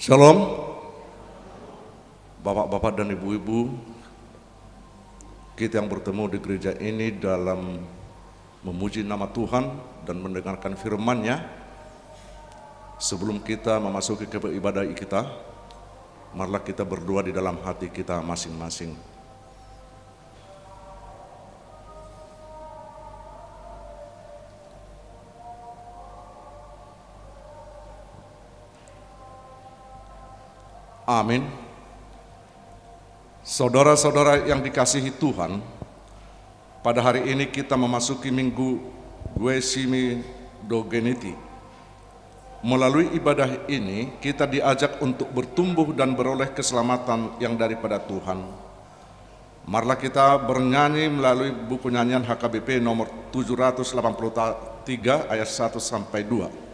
Shalom, Bapak-bapak dan Ibu-ibu, kita yang bertemu di gereja ini dalam memuji nama Tuhan dan mendengarkan firman-Nya. Sebelum kita memasuki ke ibadah kita, marilah kita berdoa di dalam hati kita masing-masing. Amin. Saudara-saudara yang dikasihi Tuhan, pada hari ini kita memasuki minggu Wesimidogeniti. Melalui ibadah ini kita diajak untuk bertumbuh dan beroleh keselamatan yang daripada Tuhan. Marilah kita bernyanyi melalui buku nyanyian HKBP nomor 783 ayat 1 sampai 2.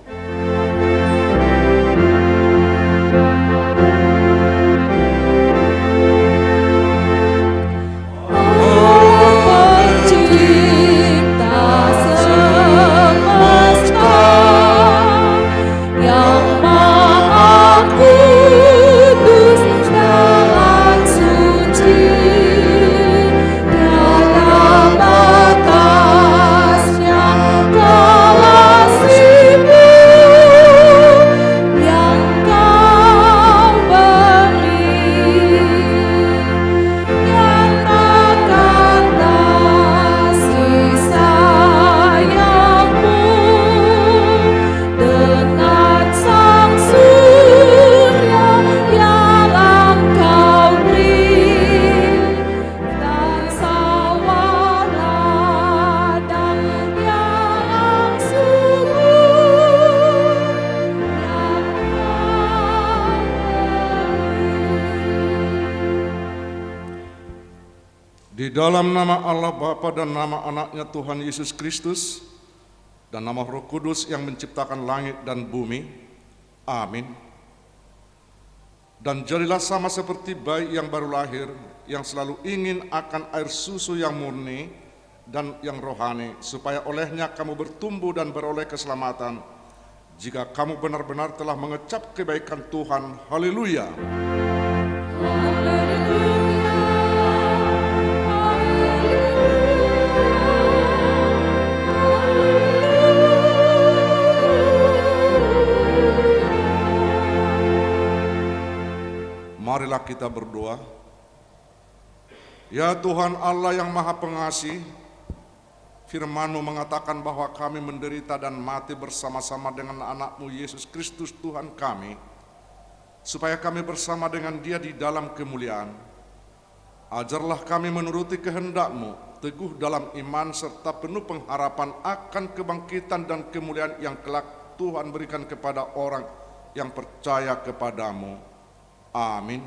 Di dalam nama Allah Bapa dan nama anaknya Tuhan Yesus Kristus dan nama Roh Kudus yang menciptakan langit dan bumi. Amin. Dan jadilah sama seperti bayi yang baru lahir, yang selalu ingin akan air susu yang murni dan yang rohani, supaya olehnya kamu bertumbuh dan beroleh keselamatan, jika kamu benar-benar telah mengecap kebaikan Tuhan. Haleluya. Marilah kita berdoa. Ya Tuhan Allah yang Maha Pengasih, firman-Mu mengatakan bahwa kami menderita dan mati bersama-sama dengan anak-Mu Yesus Kristus Tuhan kami, supaya kami bersama dengan Dia di dalam kemuliaan. Ajarlah kami menuruti kehendak-Mu, teguh dalam iman serta penuh pengharapan akan kebangkitan dan kemuliaan yang kelak Tuhan berikan kepada orang yang percaya kepada-Mu. Amin.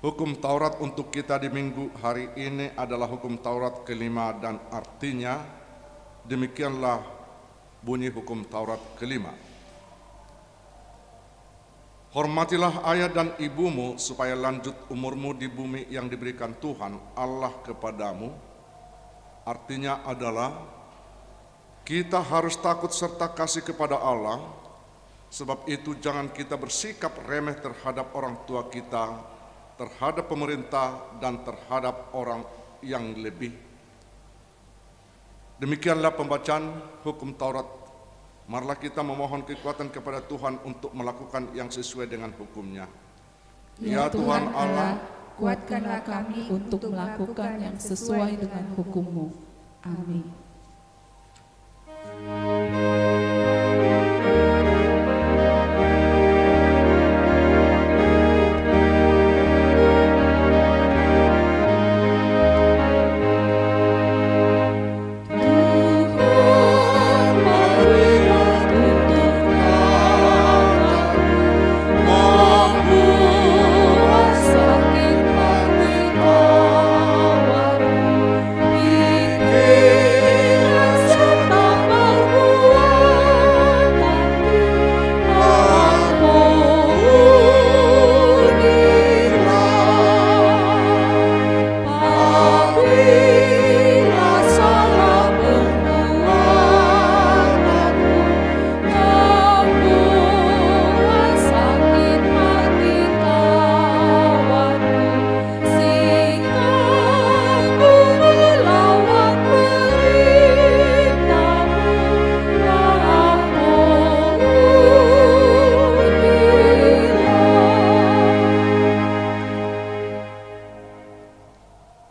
Hukum Taurat untuk kita di minggu hari ini adalah hukum Taurat kelima, dan artinya demikianlah bunyi hukum Taurat kelima. Hormatilah ayah dan ibumu supaya lanjut umurmu di bumi yang diberikan Tuhan Allah kepadamu. Artinya adalah kita harus takut serta kasih kepada Allah Sebab itu jangan kita bersikap remeh terhadap orang tua kita, terhadap pemerintah, dan terhadap orang yang lebih. Demikianlah pembacaan hukum Taurat. Marilah kita memohon kekuatan kepada Tuhan untuk melakukan yang sesuai dengan hukum-Nya. Ya Tuhan Allah, kuatkanlah kami untuk melakukan yang sesuai dengan hukum-Mu. Amin.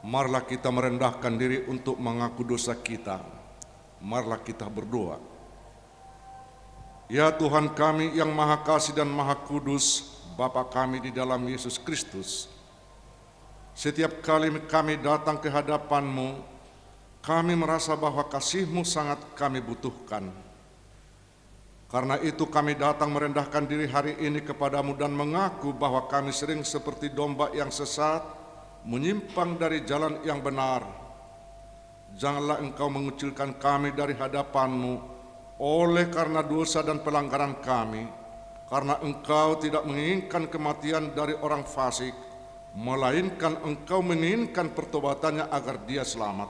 Marilah kita merendahkan diri untuk mengaku dosa kita. Marilah kita berdoa. Ya Tuhan kami yang Maha Kasih dan Maha Kudus, Bapa kami di dalam Yesus Kristus, setiap kali kami datang ke hadapan-Mu, kami merasa bahwa kasih-Mu sangat kami butuhkan. Karena itu kami datang merendahkan diri hari ini kepadamu dan mengaku bahwa kami sering seperti domba yang sesat, menyimpang dari jalan yang benar. Janganlah Engkau mengucilkan kami dari hadapan-Mu oleh karena dosa dan pelanggaran kami, karena Engkau tidak menginginkan kematian dari orang fasik, melainkan Engkau menginginkan pertobatannya agar dia selamat.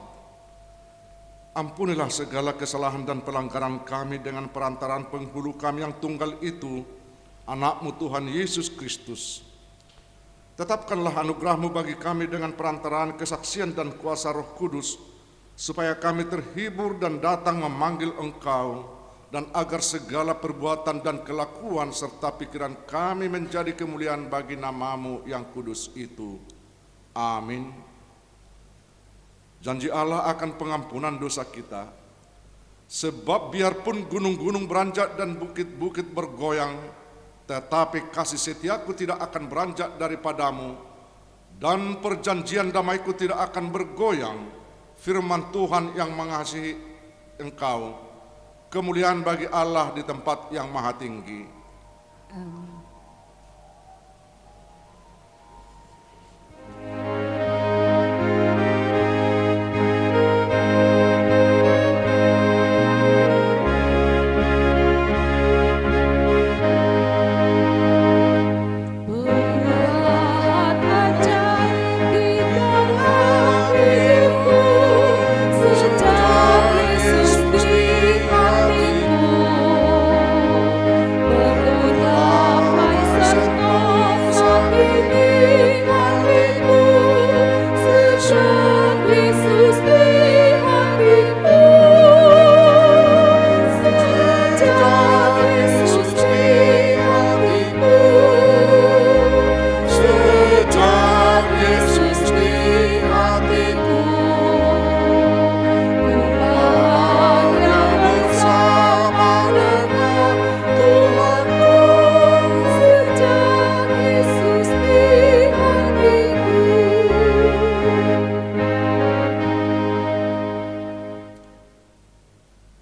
Ampunilah segala kesalahan dan pelanggaran kami dengan perantaraan penghulu kami yang tunggal itu, Anak-Mu Tuhan Yesus Kristus. Tetapkanlah anugerah-Mu bagi kami dengan perantaraan kesaksian dan kuasa Roh Kudus, supaya kami terhibur dan datang memanggil Engkau, dan agar segala perbuatan dan kelakuan serta pikiran kami menjadi kemuliaan bagi nama-Mu yang kudus itu. Amin. Janji Allah akan pengampunan dosa kita, sebab biarpun gunung-gunung beranjak dan bukit-bukit bergoyang, tetapi kasih setiaku tidak akan beranjak daripadamu, dan perjanjian damaiku tidak akan bergoyang. Firman Tuhan yang mengasihi engkau. Kemuliaan bagi Allah di tempat yang maha tinggi. Amin.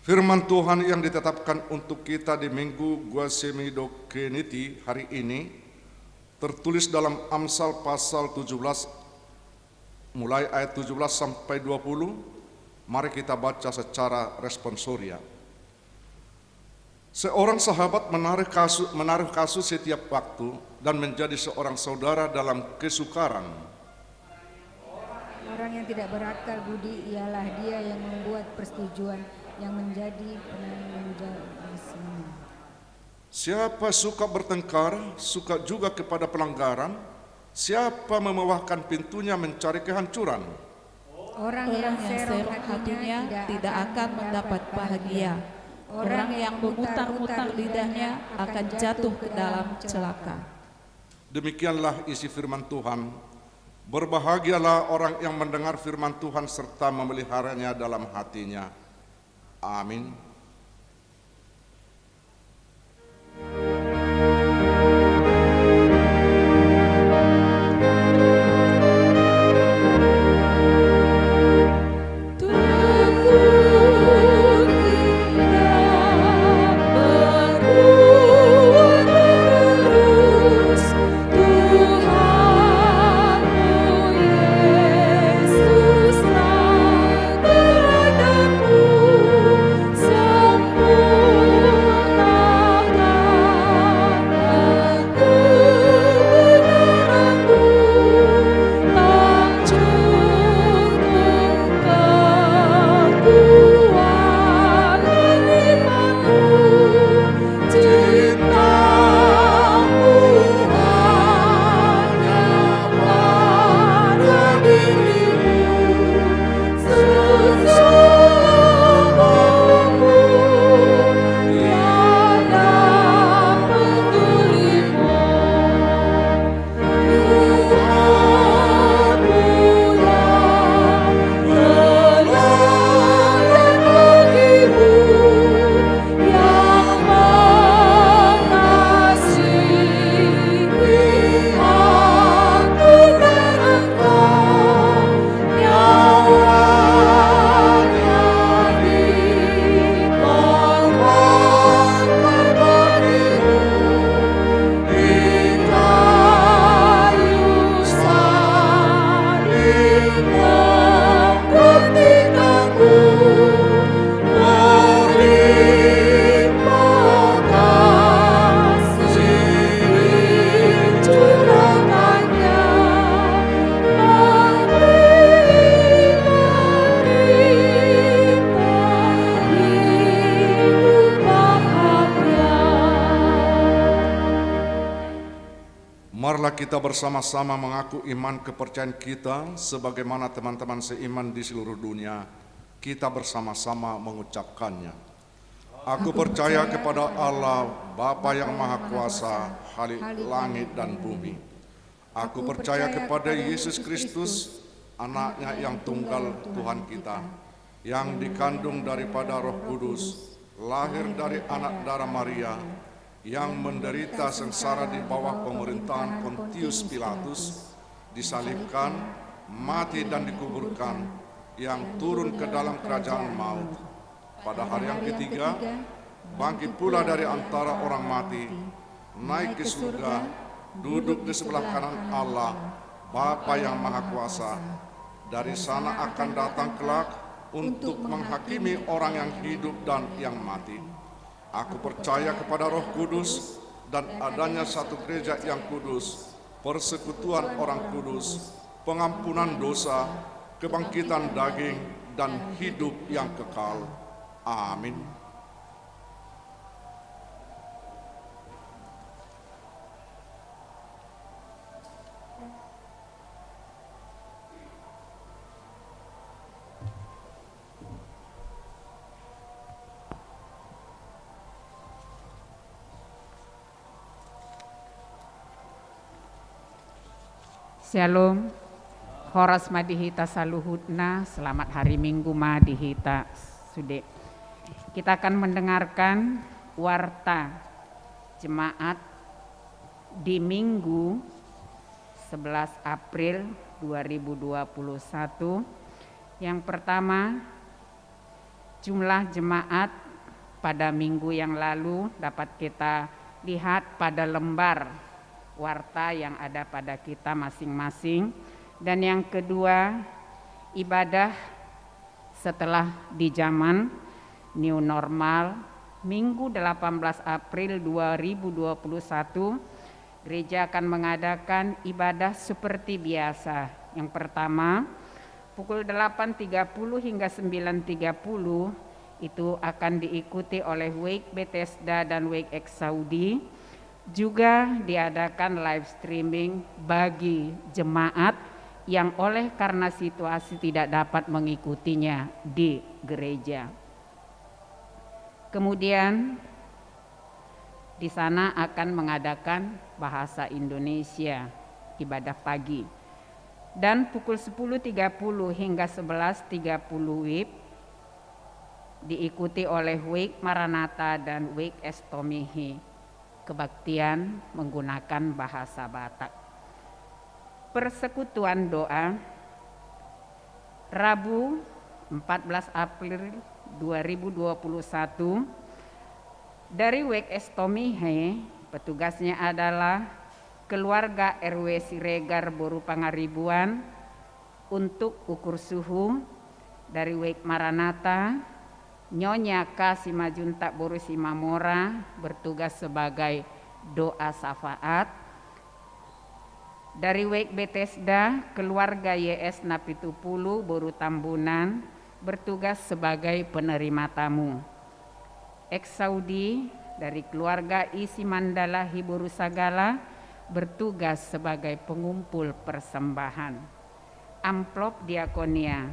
Firman Tuhan yang ditetapkan untuk kita di Minggu Guasemidokeniti hari ini tertulis dalam Amsal pasal 17 mulai ayat 17 sampai 20. Mari kita baca secara responsoria. Seorang sahabat menaruh kasus setiap waktu dan menjadi seorang saudara dalam kesukaran. Orang yang tidak berakal budi ialah dia yang membuat persetujuan yang menjadi penanggung jawab semua. Siapa suka bertengkar, suka juga kepada pelanggaran. Siapa memewahkan pintunya mencari kehancuran. Orang Orang yang yang serong serong hatinya tidak akan mendapat bahagia. Orang yang memutar-mutar lidahnya akan jatuh ke dalam celaka. Demikianlah isi firman Tuhan. Berbahagialah orang yang mendengar firman Tuhan serta memeliharanya dalam hatinya. Amin. Marilah kita bersama-sama mengaku iman kepercayaan kita sebagaimana teman-teman seiman di seluruh dunia. Kita bersama-sama mengucapkannya. Aku percaya kepada Allah, Bapa yang Maha Kuasa, Khalik langit dan bumi. Aku percaya kepada Yesus Kristus, Anaknya yang tunggal Tuhan kita, yang dikandung daripada Roh Kudus, lahir dari anak darah Maria, yang menderita sengsara di bawah pemerintahan Pontius Pilatus, disalibkan, mati dan dikuburkan, yang turun ke dalam kerajaan maut. Pada hari yang ketiga, bangkit pula dari antara orang mati, naik ke surga, duduk di sebelah kanan Allah, Bapa yang Maha Kuasa. Dari sana akan datang kelak untuk menghakimi orang yang hidup dan yang mati. Aku percaya kepada Roh Kudus dan adanya satu gereja yang kudus, persekutuan orang kudus, pengampunan dosa, kebangkitan daging, dan hidup yang kekal. Amin. Shalom, Horas Madihita Saluhutna, selamat hari Minggu Madihita Sude. Kita akan mendengarkan warta jemaat di Minggu 11 April 2021. Yang pertama, jumlah jemaat pada minggu yang lalu dapat kita lihat pada lembar warta yang ada pada kita masing-masing. Dan yang kedua, ibadah setelah di zaman new normal, Minggu 18 April 2021, gereja akan mengadakan ibadah seperti biasa. Yang pertama, pukul 8.30 hingga 9.30, itu akan diikuti oleh Wake Bethesda dan Wake Exaudi. Juga diadakan live streaming bagi jemaat yang oleh karena situasi tidak dapat mengikutinya di gereja. Kemudian di sana akan mengadakan bahasa Indonesia ibadah pagi. Dan pukul 10.30 hingga 11.30 WIB diikuti oleh Wake Maranatha dan Wake Estomihi, kebaktian menggunakan bahasa Batak. Persekutuan doa Rabu 14 April 2021 dari Wake Estomihe, petugasnya adalah keluarga RW Siregar Boru Pangaribuan. Untuk ukur suhu dari Wake Maranatha, Nyonya K. Simajuntak Boru Simamora bertugas sebagai doa syafaat. Dari Wake Bethesda, keluarga YS Napitupulu Boru Tambunan bertugas sebagai penerima tamu. Exaudi dari keluarga Isi Mandala Hiboru Sagala bertugas sebagai pengumpul persembahan. Amplop diakonia.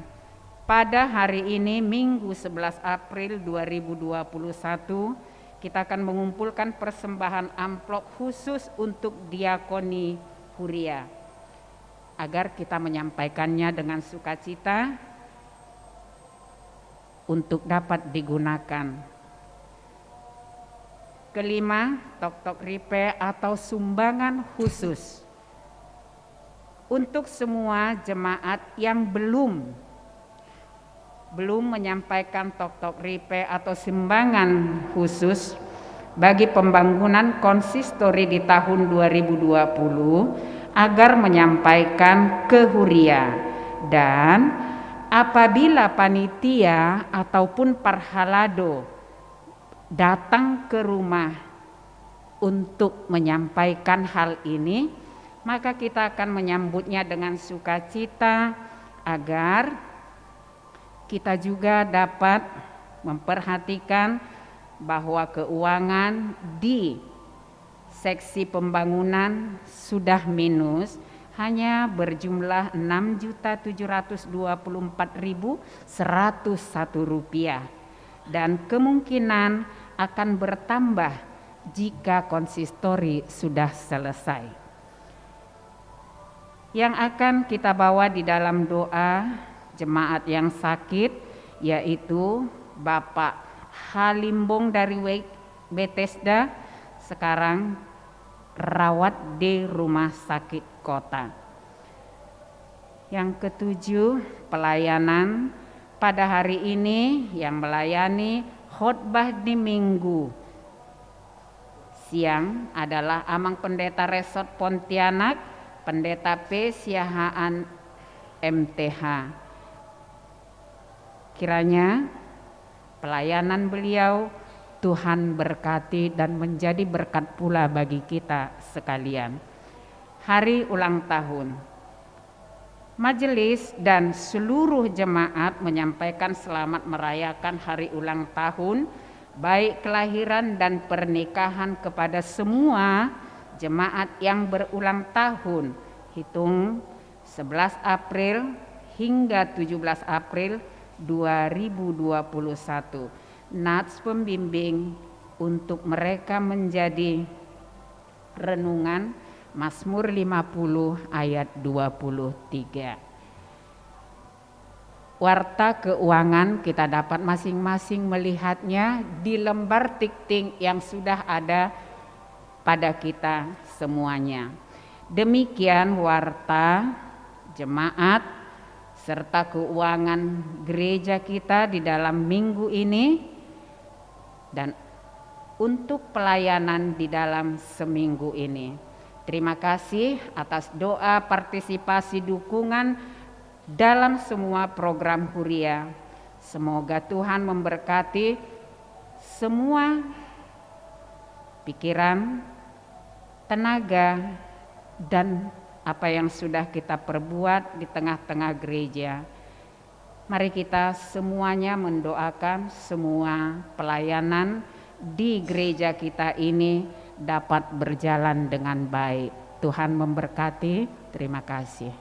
Pada hari ini Minggu 11 April 2021 kita akan mengumpulkan persembahan amplop khusus untuk diakoni Huria agar kita menyampaikannya dengan sukacita untuk dapat digunakan. Kelima, tok-tok ripe atau sumbangan khusus untuk semua jemaat yang belum menyampaikan tok-tok ripe atau sumbangan khusus bagi pembangunan konsistori di tahun 2020 agar menyampaikan ke Huria. Dan apabila panitia ataupun parhalado datang ke rumah untuk menyampaikan hal ini, maka kita akan menyambutnya dengan sukacita agar kita juga dapat memperhatikan bahwa keuangan di seksi pembangunan sudah minus, hanya berjumlah Rp6.724.101 dan kemungkinan akan bertambah jika konsistori sudah selesai. Yang akan kita bawa di dalam doa jemaat yang sakit yaitu Bapak Halimbong dari Wake Bethesda, sekarang rawat di rumah sakit kota. Yang ketujuh, pelayanan pada hari ini yang melayani khotbah di Minggu siang adalah Amang Pendeta Resort Pontianak, Pendeta P. Siahaan MTH. Kiranya pelayanan beliau Tuhan berkati dan menjadi berkat pula bagi kita sekalian. Hari ulang tahun. Majelis dan seluruh jemaat menyampaikan selamat merayakan hari ulang tahun, baik kelahiran dan pernikahan kepada semua jemaat yang berulang tahun, hitung 11 April hingga 17 April 2021. Nats pembimbing untuk mereka menjadi renungan Mazmur 50 ayat 23. Warta keuangan kita dapat masing-masing melihatnya di lembar tikting yang sudah ada pada kita semuanya. Demikian warta jemaat serta keuangan gereja kita di dalam minggu ini dan untuk pelayanan di dalam seminggu ini. Terima kasih atas doa, partisipasi, dukungan dalam semua program Huria. Semoga Tuhan memberkati semua pikiran, tenaga, dan apa yang sudah kita perbuat di tengah-tengah gereja. Mari kita semuanya mendoakan semua pelayanan di gereja kita ini dapat berjalan dengan baik. Tuhan memberkati. Terima kasih.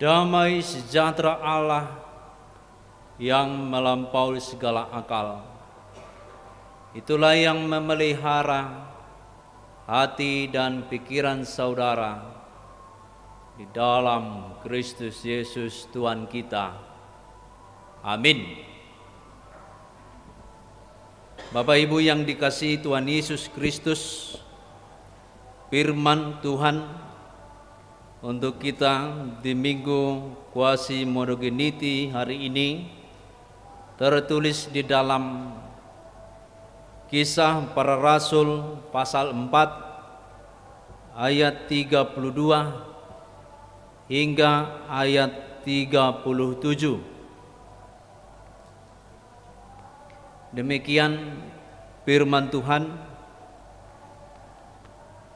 Damai sejahtera Allah yang melampaui segala akal, itulah yang memelihara hati dan pikiran saudara di dalam Kristus Yesus Tuhan kita. Amin. Bapak Ibu yang dikasihi Tuhan Yesus Kristus, firman Tuhan untuk kita di Minggu Kuasi Monogeniti hari ini tertulis di dalam Kisah Para Rasul pasal 4 ayat 32 hingga ayat 37. Demikian firman Tuhan.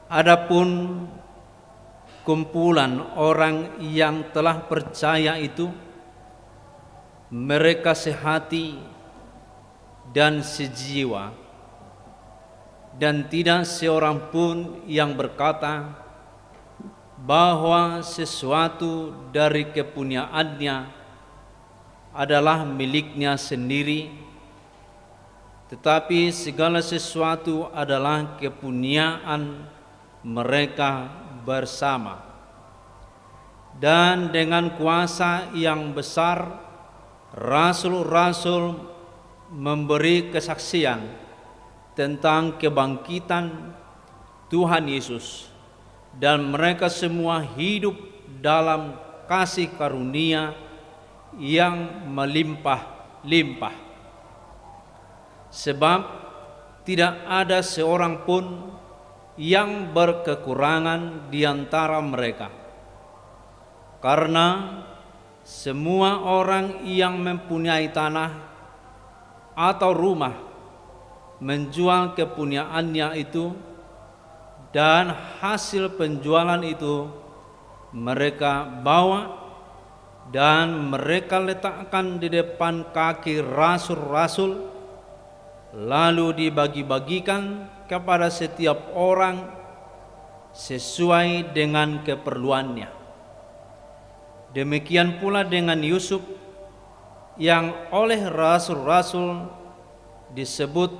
Adapun kumpulan orang yang telah percaya itu, mereka sehati dan sejiwa, dan tidak seorang pun yang berkata bahwa sesuatu dari kepunyaannya adalah miliknya sendiri, tetapi segala sesuatu adalah kepunyaan mereka bersama. Dan dengan kuasa yang besar, rasul-rasul memberi kesaksian tentang kebangkitan Tuhan Yesus, dan mereka semua hidup dalam kasih karunia yang melimpah-limpah. Sebab tidak ada seorang pun yang berkekurangan di antara mereka, karena semua orang yang mempunyai tanah atau rumah menjual kepunyaannya itu, dan hasil penjualan itu mereka bawa dan mereka letakkan di depan kaki rasul-rasul, lalu dibagi-bagikan kepada setiap orang sesuai dengan keperluannya. Demikian pula dengan Yusuf yang oleh rasul-rasul disebut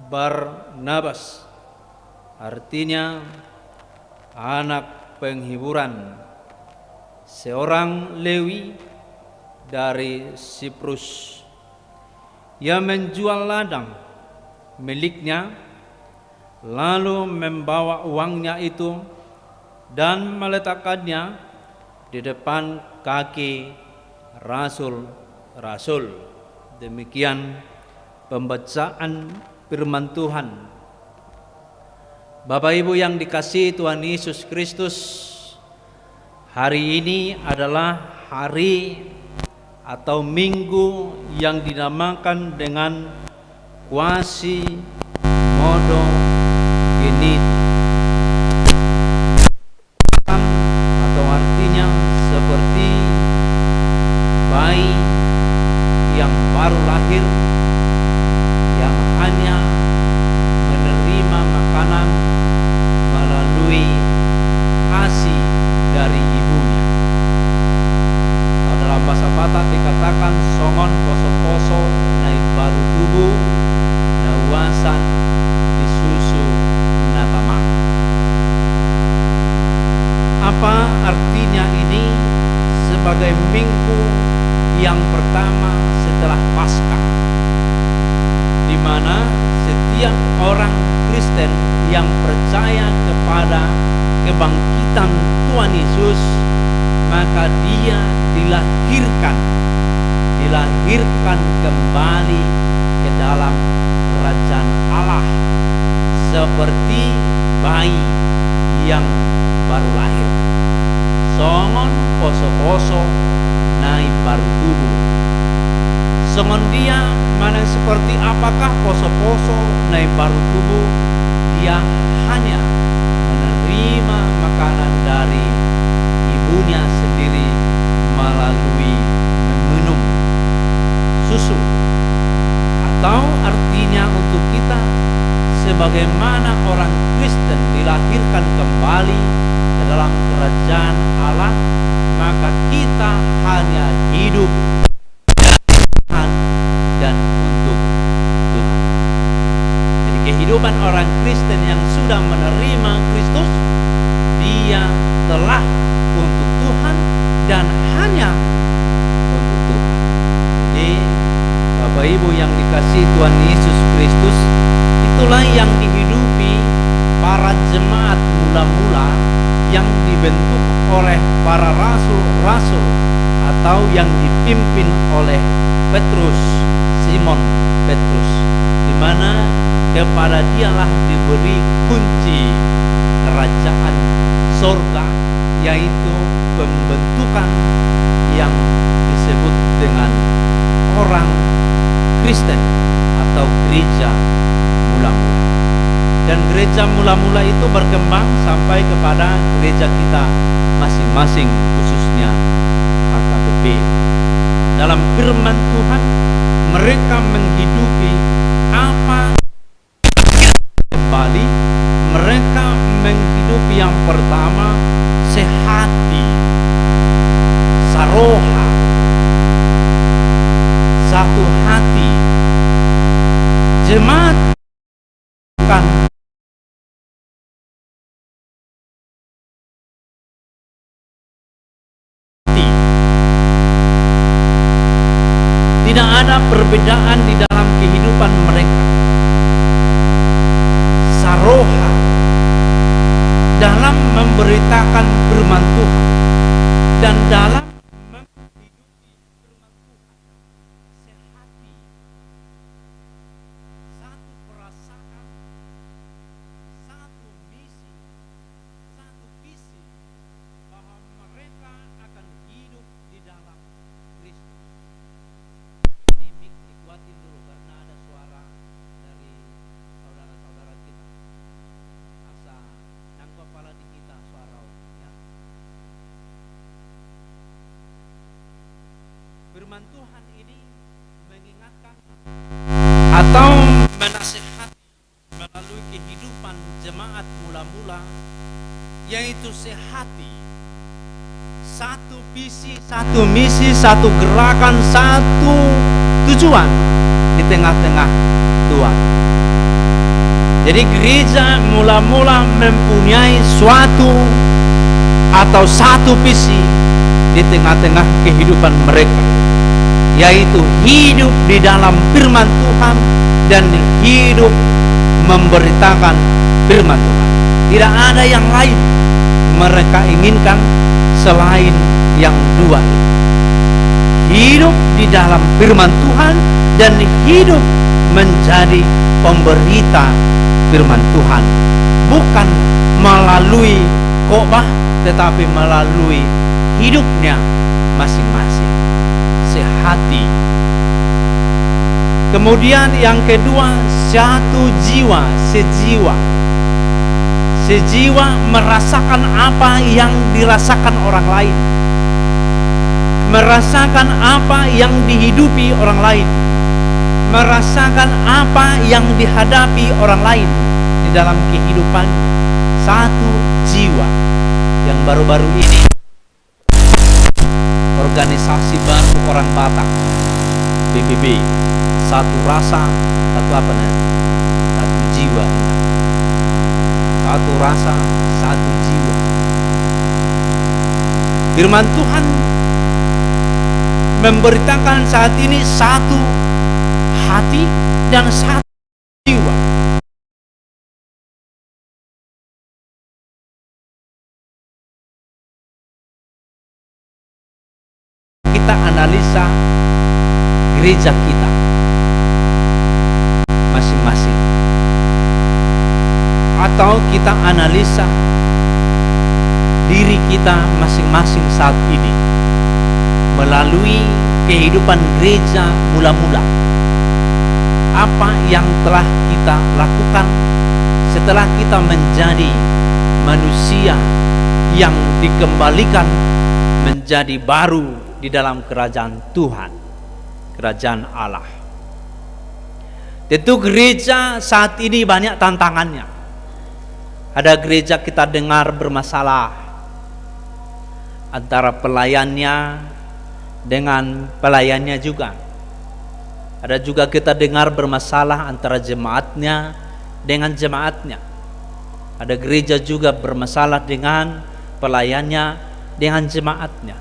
Barnabas, artinya anak penghiburan, seorang Lewi dari Siprus. Ia menjual ladang miliknya, lalu membawa uangnya itu dan meletakkannya di depan kaki rasul-rasul. Demikian pembacaan firman Tuhan. Bapak Ibu yang dikasihi Tuhan Yesus Kristus, hari ini adalah hari atau minggu yang dinamakan dengan Quasimodo Geniti, atau artinya seperti bayi yang baru lahir yang hanya menerima makanan melalui ASI dari ibunya. Dalam bahasa Batak dikatakan songon poso-poso naik baru tubuh nawasan disusu natama. Apa artinya ini sebagai minggu yang pertama setelah Paskah, di mana setiap orang Kristen yang percaya kepada kebangkitan Tuhan Yesus, maka dia dilahirkan kembali ke dalam kerajaan Allah seperti bayi yang baru lahir. Songon poso-poso naik baru tubuh. Songon dia mana seperti apakah poso-poso naik baru tubuh? Dia hanya menerima makanan dari ibunya sendiri melalui meminum susu. Atau artinya untuk kita sebagaimana orang Kristen dilahirkan kembali ke dalam kerajaan Allah, maka kita hanya hidup Tuhan dan untuk Tuhan. Jadi kehidupan orang Kristen yang sudah menerima Kristus, dia telah untuk Tuhan dan hanya untuk Tuhan. Jadi Bapak Ibu yang dikasihi Tuhan Yesus Kristus, itulah yang dihidupi para jemaat mula-mula yang dibentuk oleh para rasul-rasul atau yang dipimpin oleh Petrus, Simon Petrus, di mana kepada dialah diberi kunci kerajaan sorga, yaitu pembentukan yang disebut dengan orang Kristen atau gereja mula-mula. Dan gereja mula-mula itu berkembang sampai kepada gereja kita masing-masing, khususnya HKBP. Dalam firman Tuhan, mereka menghidupi apa kembali. Mereka menghidupi yang pertama sehati, saroha, satu hati. Jemaat kan tidak ada perbedaan di dalam kehidupan mereka. Saroha dalam memberitakan firman Tuhan dan dalam menghidupi firman Tuhan. Sehati, satu perasaan, satu misi, satu visi, bahwa mereka akan hidup di dalam Kristus. Ini mik dikuatin dulu karena ada suara dari saudara-saudara kita. Asa nangkep kepala di kita suara ya. Firman Tuhan ini mengingatkan atau menasihati melalui kehidupan jemaat mula-mula, yaitu sehati, satu visi, satu misi, satu gerakan, satu tujuan di tengah-tengah Tuhan. Jadi gereja mula-mula mempunyai suatu atau satu visi di tengah-tengah kehidupan mereka, yaitu hidup di dalam firman Tuhan dan hidup memberitakan firman Tuhan. Tidak ada yang lain mereka inginkan selain yang dua ini. Hidup di dalam firman Tuhan dan hidup menjadi pemberita firman Tuhan, bukan melalui khotbah tetapi melalui hidupnya masing-masing, sehati. Kemudian yang kedua, satu jiwa, sejiwa. Sejiwa merasakan apa yang dirasakan orang lain, merasakan apa yang dihidupi orang lain, merasakan apa yang dihadapi orang lain di dalam kehidupan. Satu jiwa. Yang baru-baru ini organisasi baru orang Batak, PBB, satu rasa, satu apa namanya, satu jiwa, satu rasa, satu jiwa. Firman Tuhan memberitakan saat ini satu hati dan satu jiwa. Kita analisa gereja kita masing-masing, atau kita analisa diri kita masing-masing saat ini melalui kehidupan gereja mula-mula. Apa yang telah kita lakukan setelah kita menjadi manusia yang dikembalikan menjadi baru di dalam kerajaan Tuhan, kerajaan Allah. Tentu gereja saat ini banyak tantangannya. Ada gereja kita dengar bermasalah antara pelayannya dengan pelayannya juga. Ada juga kita dengar bermasalah antara jemaatnya dengan jemaatnya. Ada gereja juga bermasalah dengan pelayannya dengan jemaatnya.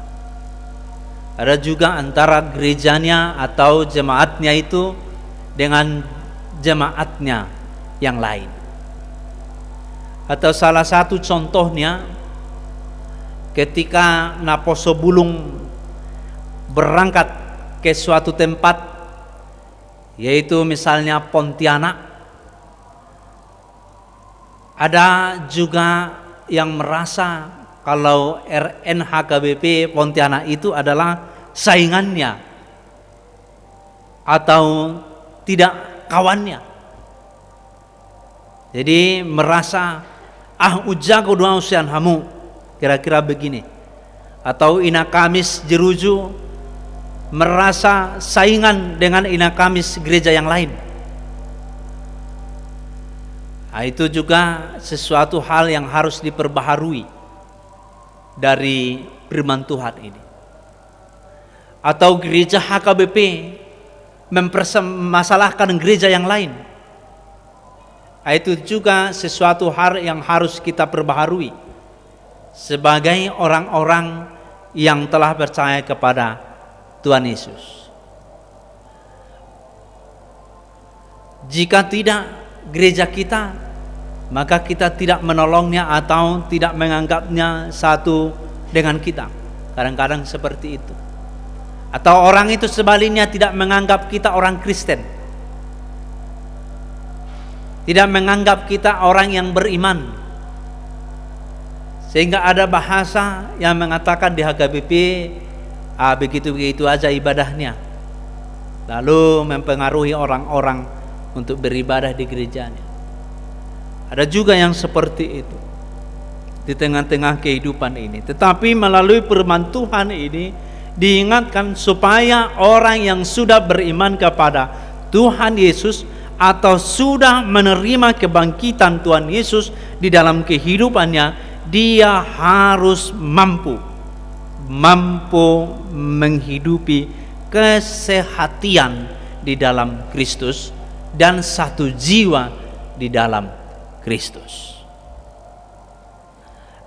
Ada juga antara gerejanya atau jemaatnya itu dengan jemaatnya yang lain. Atau salah satu contohnya ketika Naposo Bulung berangkat ke suatu tempat, yaitu misalnya Pontianak, ada juga yang merasa kalau RNHKBP Pontianak itu adalah saingannya atau tidak kawannya. Jadi merasa ujago dua usian hamu, kira-kira begini. Atau Ina Kamis Jeruju merasa saingan dengan Ina Kamis gereja yang lain. Itu juga sesuatu hal yang harus diperbaharui dari firman Tuhan ini. Atau gereja HKBP mempermasalahkan gereja yang lain. Itu juga sesuatu hal yang harus kita perbaharui sebagai orang-orang yang telah percaya kepada Tuhan Yesus. Jika tidak gereja kita, maka kita tidak menolongnya atau tidak menganggapnya satu dengan kita. Kadang-kadang seperti itu. Atau orang itu sebaliknya tidak menganggap kita orang Kristen, tidak menganggap kita orang yang beriman. Sehingga ada bahasa yang mengatakan di HKBP begitu-begitu aja ibadahnya, lalu mempengaruhi orang-orang untuk beribadah di gerejanya. Ada juga yang seperti itu di tengah-tengah kehidupan ini. Tetapi melalui firman Tuhan ini diingatkan supaya orang yang sudah beriman kepada Tuhan Yesus atau sudah menerima kebangkitan Tuhan Yesus di dalam kehidupannya, dia harus mampu menghidupi kesehatian di dalam Kristus dan satu jiwa di dalam Kristus.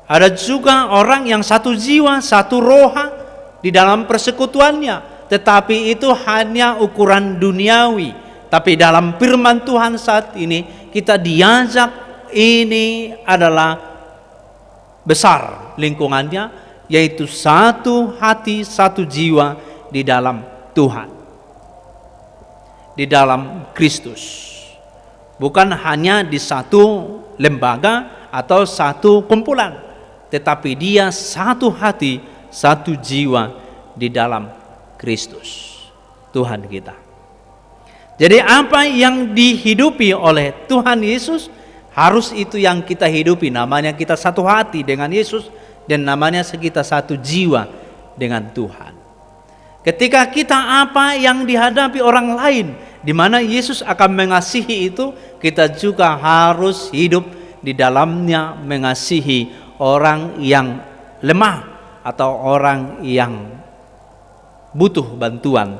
Ada juga orang yang satu jiwa, satu roh di dalam persekutuannya, tetapi itu hanya ukuran duniawi. Tapi dalam firman Tuhan saat ini kita diajak, ini adalah besar lingkungannya, yaitu satu hati, satu jiwa di dalam Tuhan. di dalam Kristus. Bukan hanya di satu lembaga atau satu kumpulan, tetapi dia satu hati, satu jiwa di dalam Kristus, Tuhan kita. Jadi apa yang dihidupi oleh Tuhan Yesus, harus itu yang kita hidupi. Namanya kita satu hati dengan Yesus, dan namanya kita satu jiwa dengan Tuhan. Ketika kita apa yang dihadapi orang lain, di mana Yesus akan mengasihi itu, kita juga harus hidup di dalamnya mengasihi orang yang lemah atau orang yang butuh bantuan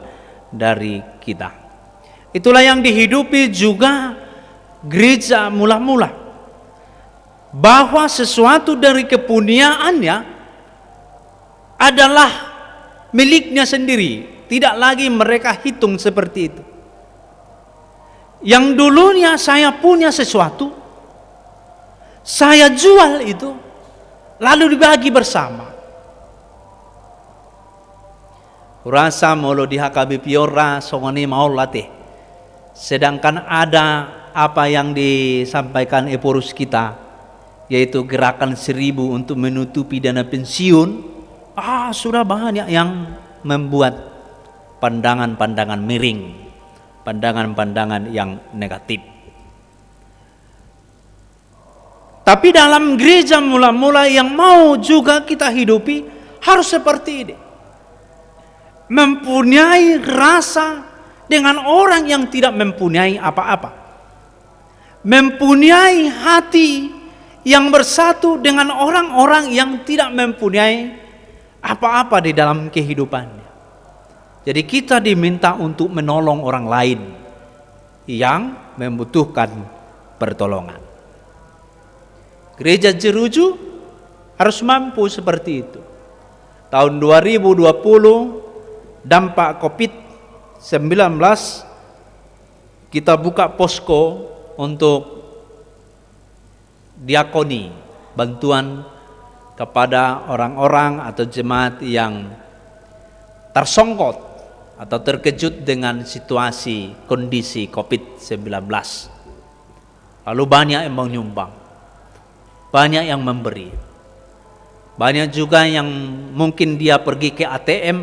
dari kita. Itulah yang dihidupi juga gereja mula-mula, bahwa sesuatu dari kepunyaannya adalah miliknya sendiri, tidak lagi mereka hitung seperti itu. Yang dulunya saya punya sesuatu, saya jual itu, lalu dibagi bersama. Rasa molo di HKBP ora songoni mau latih. Sedangkan ada apa yang disampaikan Eporus kita, yaitu gerakan 1000 untuk menutupi dana pensiun. Sudah banyak yang membuat pandangan-pandangan miring, pandangan-pandangan yang negatif. Tapi dalam gereja mula-mula yang mau juga kita hidupi, harus seperti ini. Mempunyai rasa dengan orang yang tidak mempunyai apa-apa. Mempunyai hati yang bersatu dengan orang-orang yang tidak mempunyai apa-apa di dalam kehidupannya. Jadi kita diminta untuk menolong orang lain yang membutuhkan pertolongan. Gereja Jeruju harus mampu seperti itu. Tahun 2020 dampak COVID-19, kita buka posko untuk diakoni, bantuan kepada orang-orang atau jemaat yang tersongkot atau terkejut dengan situasi kondisi COVID-19. Lalu banyak yang menyumbang, banyak yang memberi, banyak juga yang mungkin dia pergi ke ATM,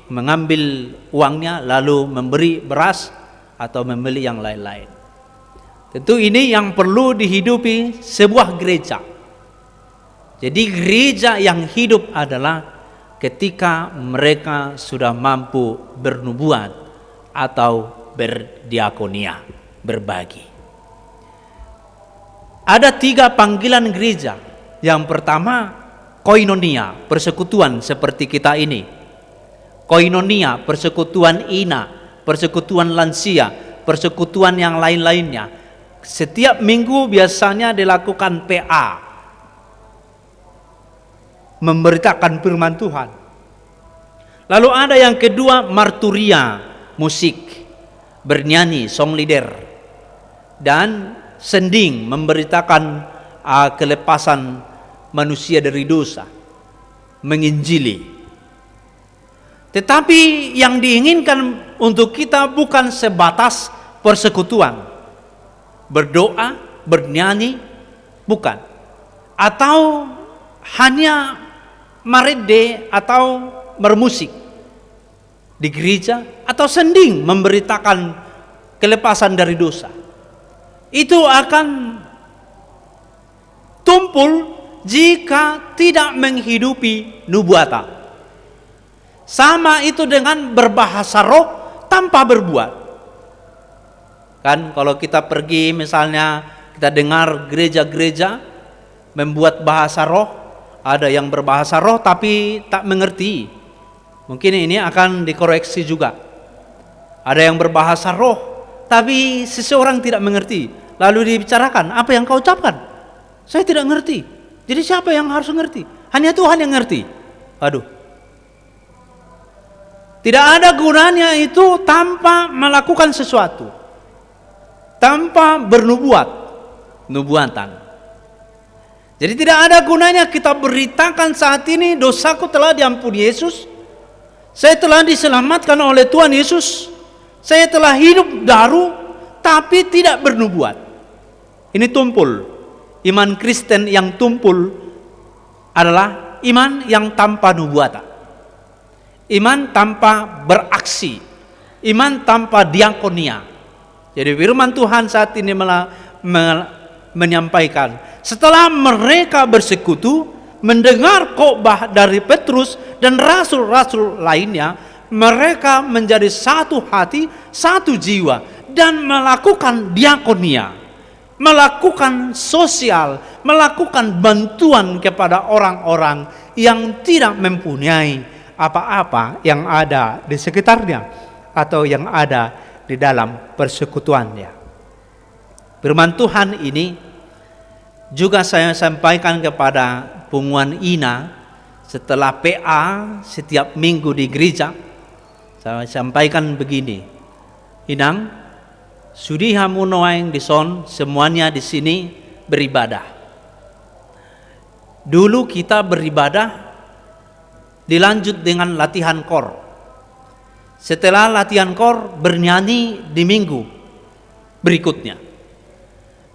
mengambil uangnya lalu memberi beras atau membeli yang lain-lain. Tentu ini yang perlu dihidupi sebuah gereja. Jadi gereja yang hidup adalah ketika mereka sudah mampu bernubuat atau berdiakonia, berbagi. Ada 3 panggilan gereja. Yang pertama, koinonia, persekutuan seperti kita ini. Koinonia, persekutuan ina, persekutuan lansia, persekutuan yang lain-lainnya. Setiap minggu biasanya dilakukan PA, memberitakan firman Tuhan. Lalu ada yang kedua, marturia, musik, bernyanyi, song leader, dan sending, memberitakan kelepasan manusia dari dosa, menginjili. Tetapi yang diinginkan untuk kita bukan sebatas persekutuan, berdoa, bernyanyi, bukan, atau hanya marede atau bermusik di gereja, atau sending memberitakan kelepasan dari dosa. Itu akan tumpul jika tidak menghidupi nubuatan. Sama itu dengan berbahasa roh tanpa berbuat. Kan kalau kita pergi misalnya, kita dengar gereja-gereja membuat bahasa roh, ada yang berbahasa roh tapi tak mengerti. Mungkin ini akan dikoreksi juga. Ada yang berbahasa roh tapi seseorang tidak mengerti. Lalu dibicarakan, apa yang kau ucapkan? Saya tidak ngerti. Jadi siapa yang harus mengerti? Hanya Tuhan yang ngerti. Aduh. Tidak ada gunanya itu tanpa melakukan sesuatu, tanpa bernubuat, nubuatan. Jadi tidak ada gunanya kita beritakan saat ini, dosaku telah diampuni Yesus, saya telah diselamatkan oleh Tuhan Yesus, Saya telah hidup dahulu tapi tidak bernubuat. Ini tumpul. Iman Kristen yang tumpul adalah iman yang tanpa nubuatan. Iman tanpa beraksi. Iman tanpa diakonia. Jadi firman Tuhan saat ini menyampaikan, setelah mereka bersekutu mendengar khotbah dari Petrus dan rasul-rasul lainnya, mereka menjadi satu hati, satu jiwa, dan melakukan diakonia, melakukan sosial, melakukan bantuan kepada orang-orang yang tidak mempunyai apa-apa yang ada di sekitarnya atau yang ada di dalam persekutuannya. Firman Tuhan ini juga saya sampaikan kepada Punguan Ina setelah PA setiap minggu di gereja. Saya sampaikan begini, Inang, sudi hamunoaing di son, semuanya di sini beribadah. Dulu kita beribadah dilanjut dengan latihan kor. Setelah latihan kor bernyanyi di minggu berikutnya.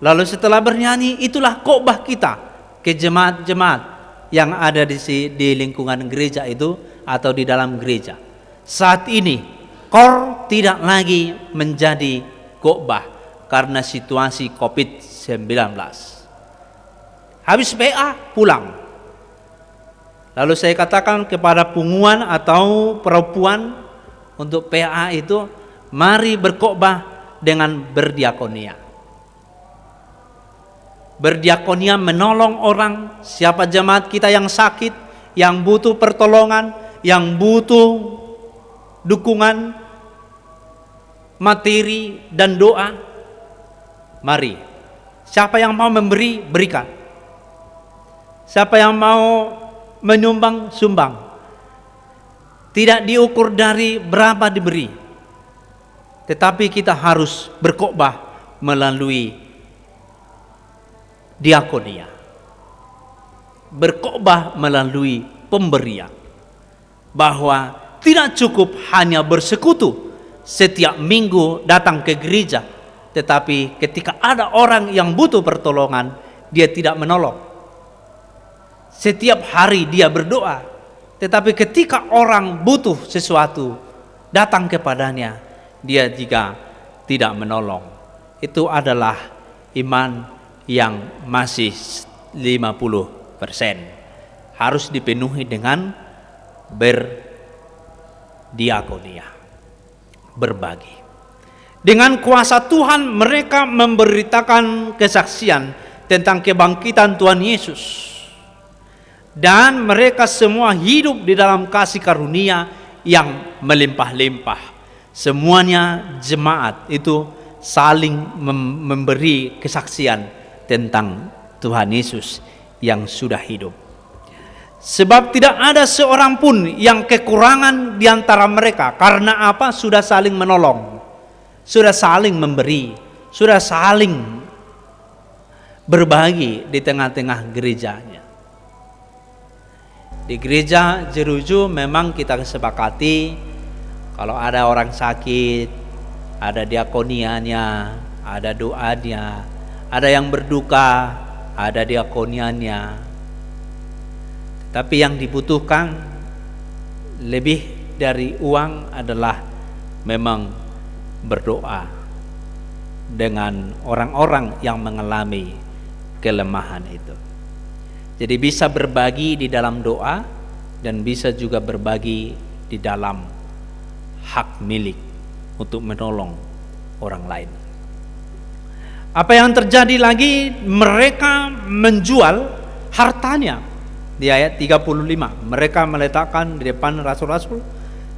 Lalu setelah bernyanyi itulah khotbah kita ke jemaat-jemaat yang ada di lingkungan gereja itu atau di dalam gereja. Saat ini kor tidak lagi menjadi khotbah karena situasi COVID-19. Habis PA pulang. Lalu saya katakan kepada punguan atau perempuan untuk PA itu, mari berkhotbah dengan berdiakonia. Berdiakonia menolong orang, siapa jemaat kita yang sakit, yang butuh pertolongan, yang butuh dukungan materi dan doa. Mari, siapa yang mau memberi, berikan. Siapa yang mau menyumbang, sumbang. Tidak diukur dari berapa diberi, tetapi kita harus berkhotbah melalui diakonia, berkhotbah melalui pemberian, bahwa tidak cukup hanya bersekutu setiap minggu datang ke gereja, tetapi ketika ada orang yang butuh pertolongan, dia tidak menolong. Setiap hari dia berdoa, tetapi ketika orang butuh sesuatu datang kepadanya, dia juga tidak menolong. Itu adalah iman yang masih 50%. Harus dipenuhi dengan berdiakonia, berbagi. Dengan kuasa Tuhan mereka memberitakan kesaksian tentang kebangkitan Tuhan Yesus. Dan mereka semua hidup di dalam kasih karunia yang melimpah-limpah. Semuanya jemaat itu saling memberi kesaksian tentang Tuhan Yesus yang sudah hidup. Sebab tidak ada seorang pun yang kekurangan di antara mereka. Karena apa? Sudah saling menolong, sudah saling memberi, sudah saling berbagi di tengah-tengah gerejanya. Di gereja Jeruju memang kita kesepakati kalau ada orang sakit, ada diakonianya, ada doanya, ada yang berduka, ada diakonianya. Tapi yang dibutuhkan lebih dari uang adalah memang berdoa dengan orang-orang yang mengalami kelemahan itu. Jadi bisa berbagi di dalam doa dan bisa juga berbagi di dalam hak milik untuk menolong orang lain. Apa yang terjadi lagi? Mereka menjual hartanya. Di ayat 35, mereka meletakkan di depan rasul-rasul,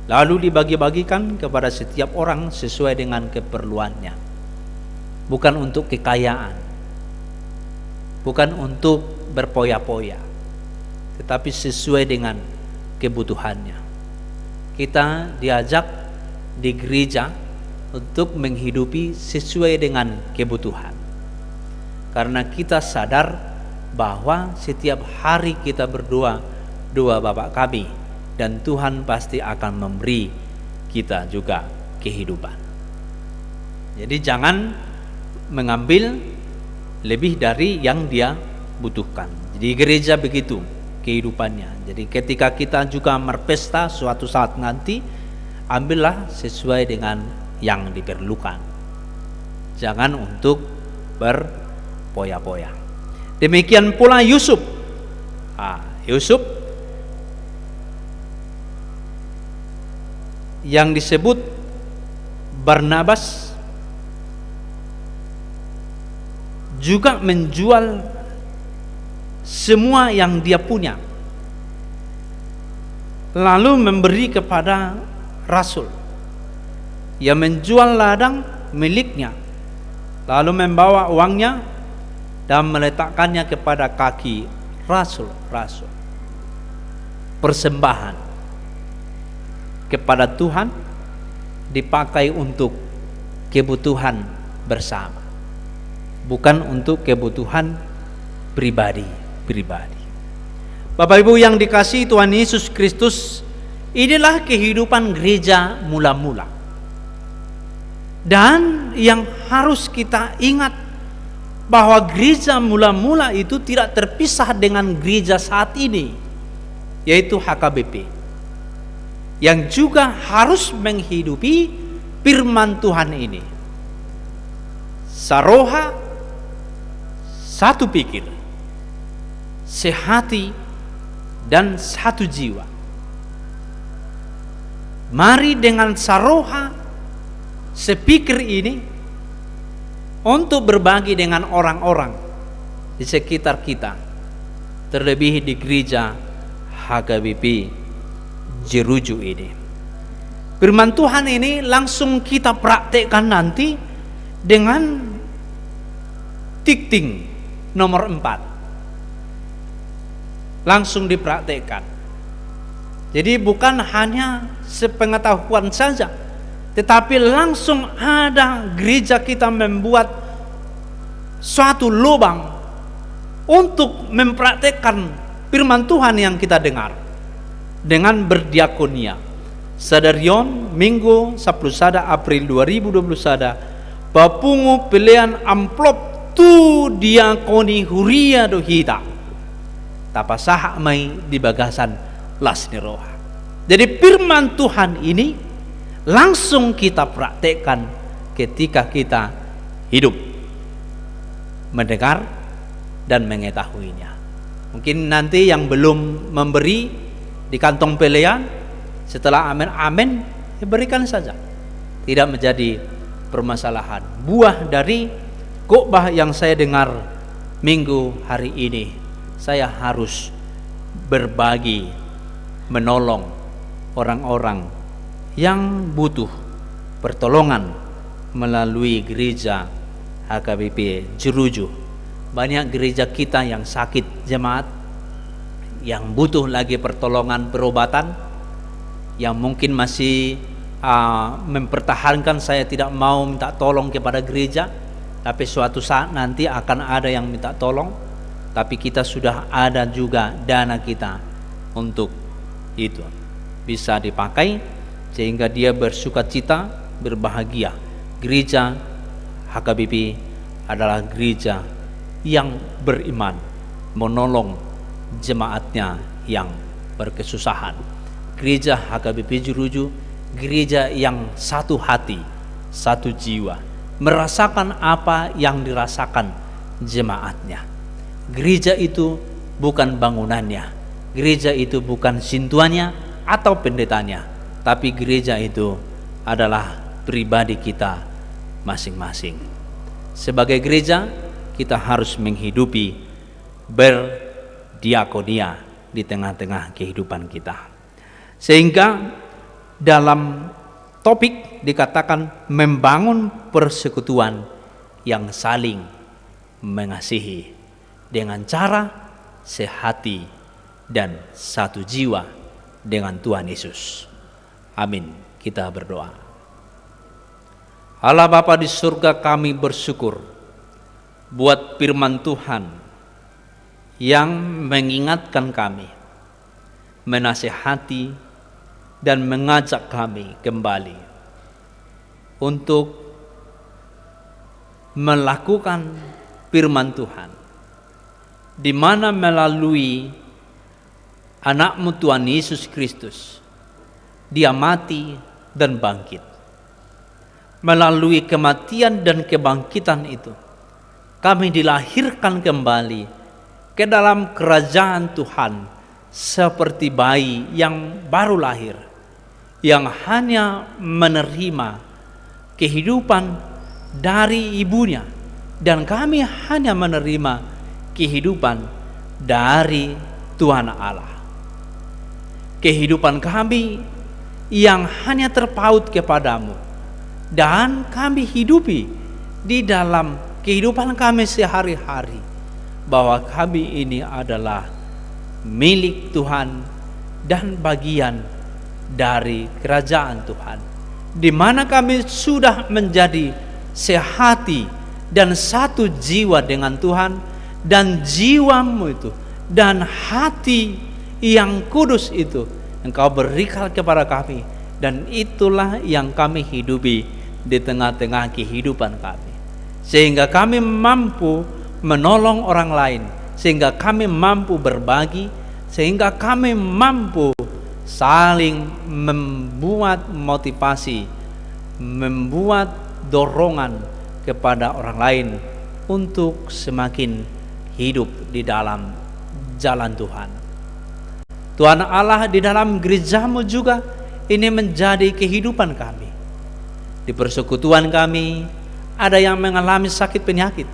lalu dibagi-bagikan kepada setiap orang sesuai dengan keperluannya. Bukan untuk kekayaan, bukan untuk berpoya-poya, tetapi sesuai dengan kebutuhannya. Kita diajak di gereja untuk menghidupi sesuai dengan kebutuhan, karena kita sadar bahwa setiap hari kita berdoa doa Bapa kami, dan Tuhan pasti akan memberi kita juga kehidupan. Jadi jangan mengambil lebih dari yang dia butuhkan. Jadi gereja begitu kehidupannya. Jadi ketika kita juga berpesta suatu saat nanti, ambillah sesuai dengan yang diperlukan. Jangan untuk berpoya-poya. Demikian pula Yusuf. Yusuf yang disebut Barnabas juga menjual semua yang dia punya, lalu memberi kepada rasul. Ia menjual ladang miliknya, lalu membawa uangnya dan meletakkannya kepada kaki rasul-rasul. Persembahan kepada Tuhan dipakai untuk kebutuhan bersama, bukan untuk kebutuhan pribadi. Bapak Ibu yang dikasihi Tuhan Yesus Kristus, inilah kehidupan gereja mula-mula. Dan yang harus kita ingat bahwa gereja mula-mula itu tidak terpisah dengan gereja saat ini, yaitu HKBP, yang juga harus menghidupi firman Tuhan ini. Saroha, satu pikir, sehati, dan satu jiwa. Mari dengan saroha, sepikir ini untuk berbagi dengan orang-orang di sekitar kita, terlebih di gereja HKBP Jeruju ini. Firman Tuhan ini langsung kita praktekkan nanti dengan tikting nomor 4. Langsung dipraktekkan. Jadi bukan hanya sepengetahuan saja, tetapi langsung ada gereja kita membuat suatu lubang untuk mempraktekkan firman Tuhan yang kita dengar dengan berdiakonia. Sadarion Minggu 10 April 2021 papungu pilihan amplop tu diakoni huria dohita tapasah mai di bagasan lasni roha. Jadi firman Tuhan ini langsung kita praktekkan ketika kita hidup, mendengar dan mengetahuinya. Mungkin nanti yang belum memberi di kantong pelean, setelah amin berikan saja, tidak menjadi permasalahan. Buah dari khotbah yang saya dengar minggu hari ini, saya harus berbagi, menolong orang-orang yang butuh pertolongan melalui gereja HKBP Jeruju. Banyak gereja kita yang sakit jemaat, yang butuh lagi pertolongan perobatan, yang mungkin masih mempertahankan saya tidak mau minta tolong kepada gereja, tapi suatu saat nanti akan ada yang minta tolong. Tapi kita sudah ada juga dana kita untuk itu, bisa dipakai sehingga dia bersukacita, berbahagia. Gereja HKBP adalah gereja yang beriman, menolong jemaatnya yang berkesusahan. Gereja HKBP Jeruju, gereja yang satu hati, satu jiwa, merasakan apa yang dirasakan jemaatnya. Gereja itu bukan bangunannya, gereja itu bukan sintuannya atau pendetanya, tapi gereja itu adalah pribadi kita masing-masing. Sebagai gereja, kita harus menghidupi berdiakonia di tengah-tengah kehidupan kita. Sehingga dalam topik dikatakan membangun persekutuan yang saling mengasihi dengan cara sehati dan satu jiwa dengan Tuhan Yesus. Amin. Kita berdoa. Allah Bapa di surga, kami bersyukur buat firman Tuhan yang mengingatkan kami, menasihati dan mengajak kami kembali untuk melakukan firman Tuhan, di mana melalui anak-Mu Tuhan Yesus Kristus, Dia mati dan bangkit. Melalui kematian dan kebangkitan itu, kami dilahirkan kembali ke dalam kerajaan Tuhan seperti bayi yang baru lahir, yang hanya menerima kehidupan dari ibunya, dan kami hanya menerima kehidupan dari Tuhan Allah. Kehidupan kami yang hanya terpaut kepadamu, dan kami hidupi di dalam kehidupan kami sehari-hari, bahwa kami ini adalah milik Tuhan dan bagian dari kerajaan Tuhan, di mana kami sudah menjadi sehati dan satu jiwa dengan Tuhan, dan jiwamu itu dan hati yang kudus itu Engkau berikan kepada kami, dan itulah yang kami hidupi di tengah-tengah kehidupan kami, sehingga kami mampu menolong orang lain, sehingga kami mampu berbagi, sehingga kami mampu saling membuat motivasi, membuat dorongan kepada orang lain untuk semakin hidup di dalam jalan Tuhan. Tuhan Allah, di dalam gerejamu juga ini menjadi kehidupan kami. Di persekutuan kami ada yang mengalami sakit penyakit,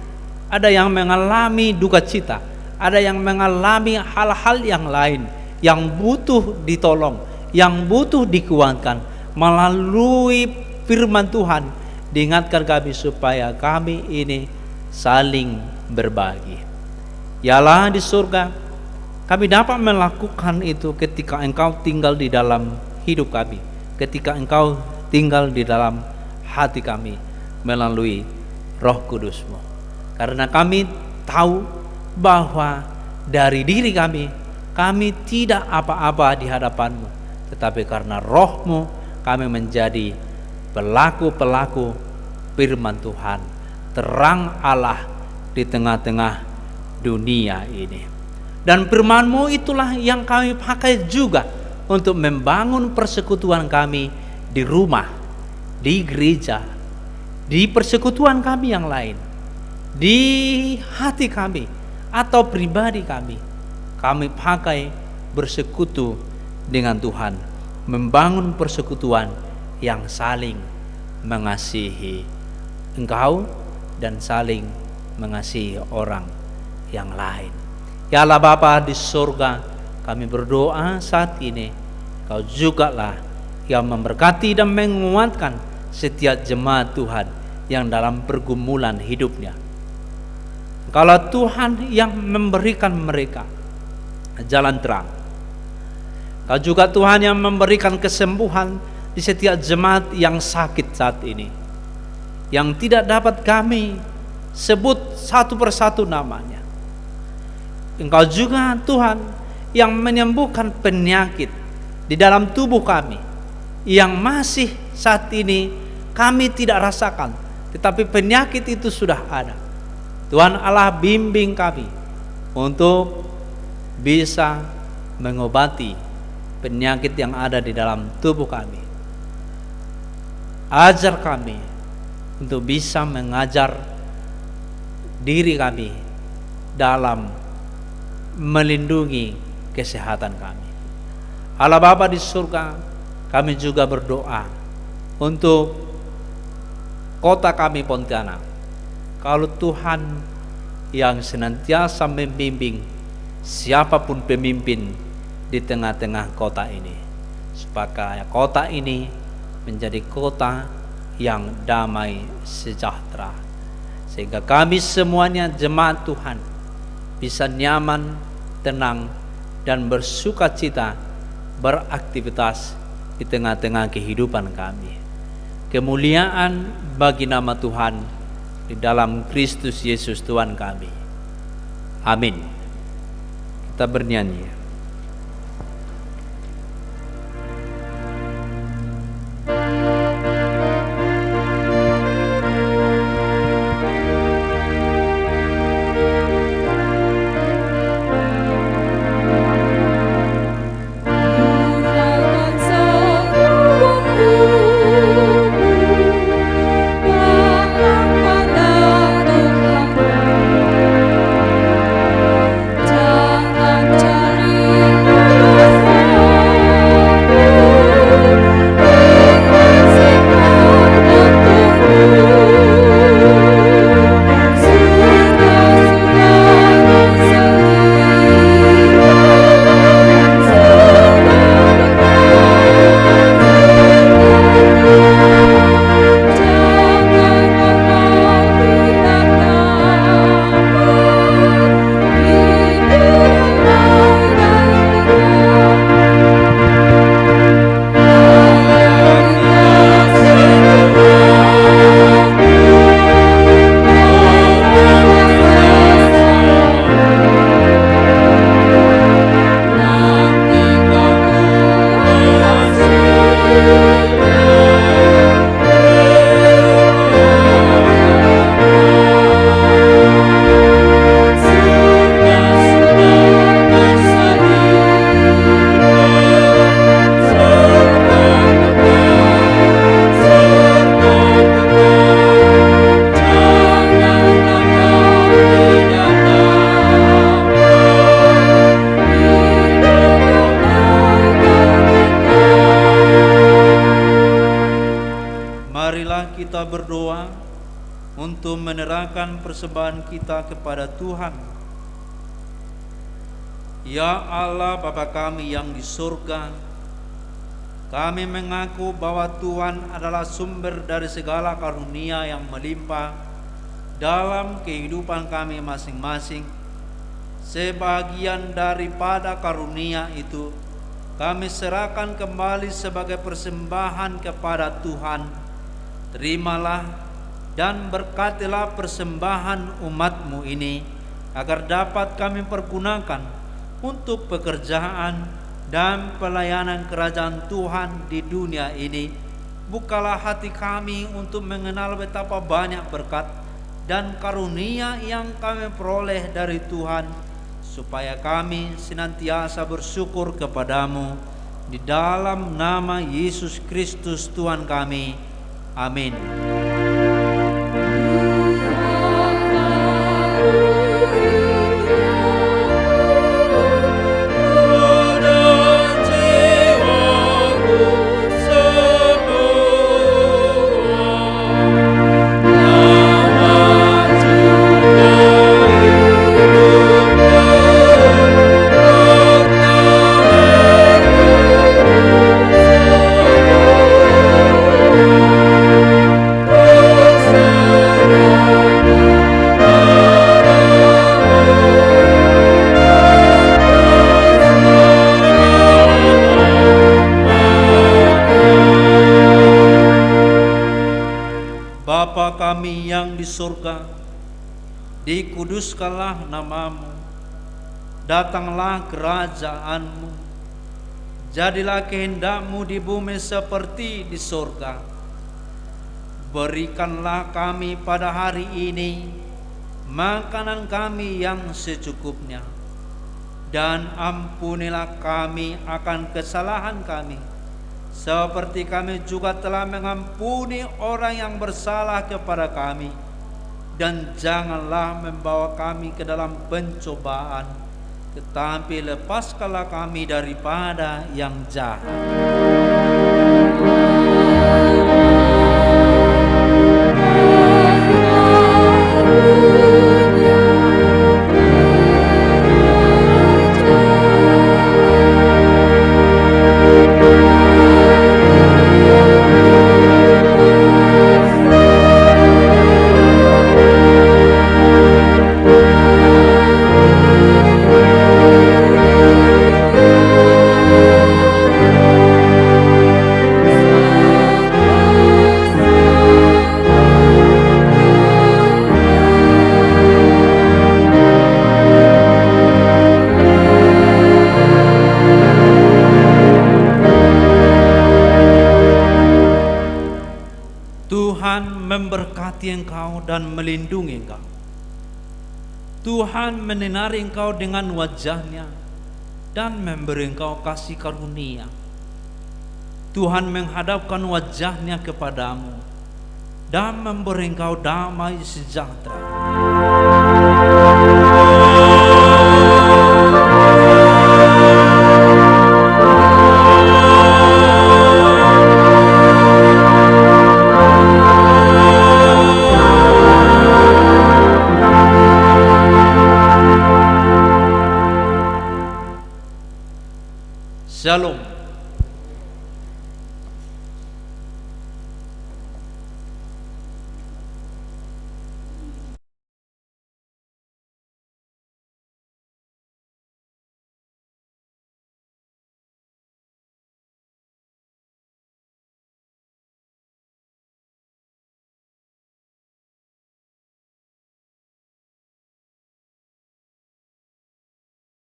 ada yang mengalami duka cita, ada yang mengalami hal-hal yang lain yang butuh ditolong, yang butuh dikuatkan. Melalui firman Tuhan diingatkan kami supaya kami ini saling berbagi. Yalah di surga kami dapat melakukan itu ketika Engkau tinggal di dalam hidup kami, ketika Engkau tinggal di dalam hati kami melalui Roh Kudus-Mu. Karena kami tahu bahwa dari diri kami tidak apa-apa di hadapan-Mu, tetapi karena Roh-Mu kami menjadi pelaku-pelaku firman Tuhan, terang Allah di tengah-tengah dunia ini. Dan firman-Mu itulah yang kami pakai juga untuk membangun persekutuan kami di rumah, di gereja, di persekutuan kami yang lain, di hati kami atau pribadi kami. Kami pakai bersekutu dengan Tuhan, membangun persekutuan yang saling mengasihi Engkau dan saling mengasihi orang yang lain. Ya Allah Bapa di surga, kami berdoa saat ini, Kau jugalah yang memberkati dan menguatkan setiap jemaat Tuhan yang dalam pergumulan hidupnya. Kalau Tuhan yang memberikan mereka jalan terang, Kau juga Tuhan yang memberikan kesembuhan di setiap jemaat yang sakit saat ini, yang tidak dapat kami sebut satu persatu namanya. Engkau juga Tuhan yang menyembuhkan penyakit di dalam tubuh kami, yang masih saat ini kami tidak rasakan, tetapi penyakit itu sudah ada. Tuhan Allah, bimbing kami untuk bisa mengobati penyakit yang ada di dalam tubuh kami. Ajar kami untuk bisa mengajar diri kami dalam melindungi kesehatan kami. Allah Bapa di surga, kami juga berdoa untuk kota kami Pontianak. Kalau Tuhan yang senantiasa membimbing siapapun pemimpin di tengah-tengah kota ini, supaya kota ini menjadi kota yang damai sejahtera, sehingga kami semuanya jemaat Tuhan bisa nyaman, tenang, dan bersuka cita beraktivitas di tengah-tengah kehidupan kami. Kemuliaan bagi nama Tuhan di dalam Kristus Yesus Tuhan kami. Amin. Kita bernyanyi. kita berdoa untuk menyerahkan persembahan kita kepada Tuhan. Ya Allah Bapa kami yang di surga, kami mengaku bahwa Tuhan adalah sumber dari segala karunia yang melimpah dalam kehidupan kami masing-masing. Sebagian daripada karunia itu kami serahkan kembali sebagai persembahan kepada Tuhan. Terimalah dan berkatilah persembahan umat-Mu ini, agar dapat kami pergunakan untuk pekerjaan dan pelayanan kerajaan Tuhan di dunia ini. Bukalah hati kami untuk mengenal betapa banyak berkat dan karunia yang kami peroleh dari Tuhan, supaya kami senantiasa bersyukur kepadamu. Di dalam nama Yesus Kristus Tuhan kami. Amin. Bapa kami yang di surga, dikuduskanlah namamu, datanglah kerajaanmu, jadilah kehendakmu di bumi seperti di surga. Berikanlah kami pada hari ini makanan kami yang secukupnya, dan ampunilah kami akan kesalahan kami, seperti kami juga telah mengampuni orang yang bersalah kepada kami. Dan janganlah membawa kami ke dalam pencobaan, tetapi lepaskanlah kami daripada yang jahat. Tuhan memberkati engkau dan melindungi engkau. Tuhan menyinari engkau dengan wajah-Nya dan memberi engkau kasih karunia. Tuhan menghadapkan wajah-Nya kepadamu dan memberi engkau damai sejahtera.